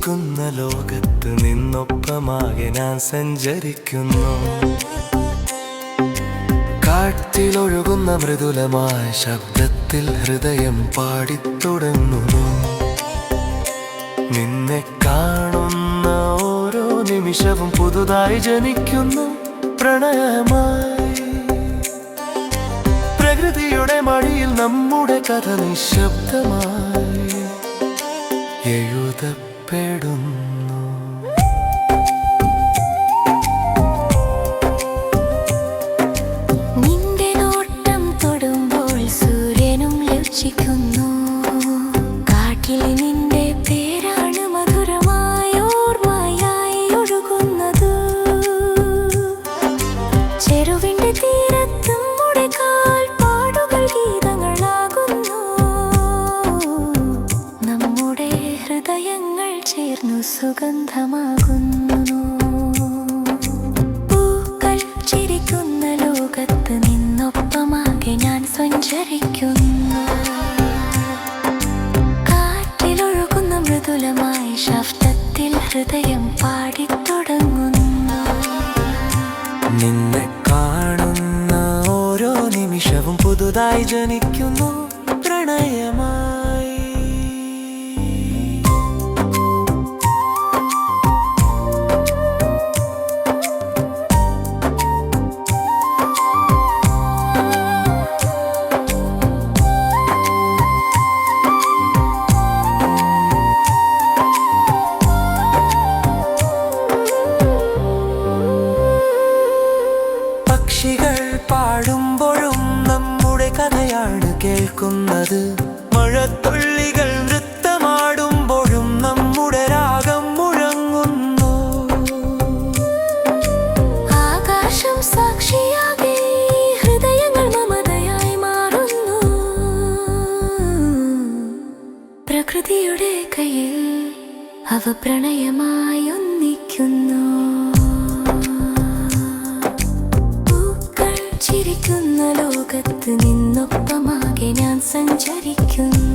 ചിരിക്കുന്ന ലോകത്ത് നിന്നൊപ്പമാകെ ഞാൻ സഞ്ചരിക്കുന്നു. കാറ്റിലൊഴുകുന്ന മൃദുലമായ ശബ്ദത്തിൽ ഹൃദയം പാടിത്തുടങ്ങുന്നു. നിന്നെ കാണുന്ന ഓരോ നിമിഷവും പുതുതായി ജനിക്കുന്നു. പ്രണയമായി പ്രകൃതിയുടെ മടിയിൽ നമ്മുടെ കഥ നിശബ്ദമായി എഴുതപ്പെടുന്നു. നിന്റെ നോട്ടം തൊടുമ്പോൾ സൂര്യനും ലജ്ജിക്കുന്നു. കാട്ടിൽ നിന്റെ പേരാണ് മധുരമായ ഓർമ്മയായി ഒഴുകുന്നത്. ചെരുവിന്റെ തീരത്ത് നമ്മുടെ കാൽപ്പാടുകൾ ഗീതങ്ങളാകുന്നു. നമ്മുടെ ഹൃദയങ്ങൾ ചേർന്നു സുഗന്ധമാകുന്നു. പൂക്കൾ ചിരിക്കുന്ന ലോകത്ത് നിന്നൊപ്പമാകെ ഞാൻ സഞ്ചരിക്കുന്നു. കാറ്റിലൊഴുകുന്ന മൃദുലമായ ശബ്ദത്തിൽ ഹൃദയം പാടിത്തുടങ്ങുന്നു. നിന്നെ കാണുന്ന ഓരോ നിമിഷവും പുതുതായി ജനിക്കുന്നു. പ്രണയമായി പക്ഷികൾ പാടുമ്പോഴും നമ്മുടെ കഥയാണ് കേൾക്കുന്നത്. മഴത്തുള്ളികൾ നൃത്തമാടുമ്പോഴും നമ്മുടെ രാഗം മുഴങ്ങുന്നു. ആകാശം സാക്ഷിയാകെ ഹൃദയങ്ങൾ മമതയായി മാറുന്നു. പ്രകൃതിയുടെ കയ്യിൽ അവ പ്രണയമായി ഒന്നിക്കുന്നു. ചിരിക്കുന്ന ലോകത്ത് നിന്നൊപ്പമാകെ ഞാൻ സഞ്ചരിക്കുന്നു.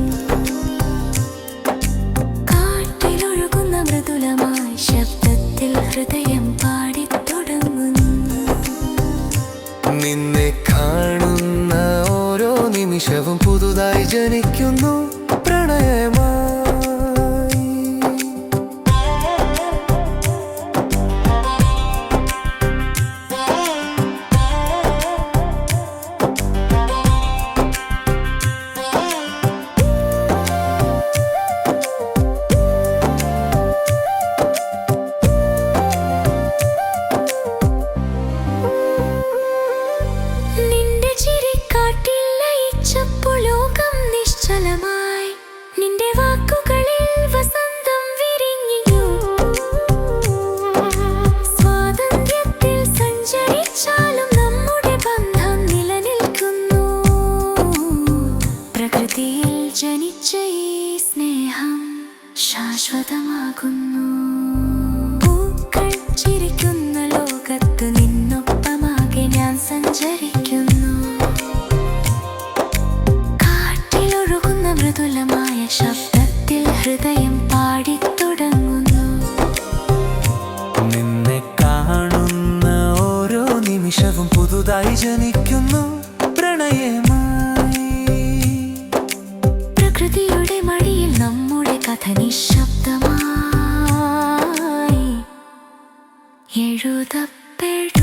കാറ്റിലൊഴുകുന്ന മൃദുലമായ ശബ്ദത്തിൽ ഹൃദയം പാടിത്തുടങ്ങുന്നു. നിന്നെ കാണുന്ന ഓരോ നിമിഷവും പുതുതായി ജനിക്കുന്നു. പ്രണയമായി നിന്റെ ചിരിക്കാട്ടിൽ ലയിച്ചപ്പോൾ ലോകം നിശ്ചലമായി. നിന്റെ വാക്കുകളിൽ വസന്തം വിരിഞ്ഞു. സ്വാതന്ത്ര്യത്തിൽ സഞ്ചരിച്ചാലും നമ്മുടെ ബന്ധം നിലനിൽക്കുന്നു. പ്രകൃതിയിൽ ജനിച്ച ഈ സ്നേഹം ശാശ്വതമാകുന്നു. പൂക്കൾ ചിരിക്കുന്ന ലോകത്ത് നിന്നൊപ്പമാകെ ഞാൻ സഞ്ചരിക്കുന്നു. കാറ്റിലൊഴുകുന്ന മൃദുലമായ ശബ്ദത്തിൽ ഹൃദയം പാടിത്തുടങ്ങുന്നു. നിന്നെ കാണുന്ന ഓരോ നിമിഷവും പുതുതായി ജനിക്കുന്നു. പ്രണയമായി പ്രകൃതിയുടെ മടിയിൽ നമ്മുടെ കഥ നിശബ്ദമായി എഴുതപ്പെടുന്നു.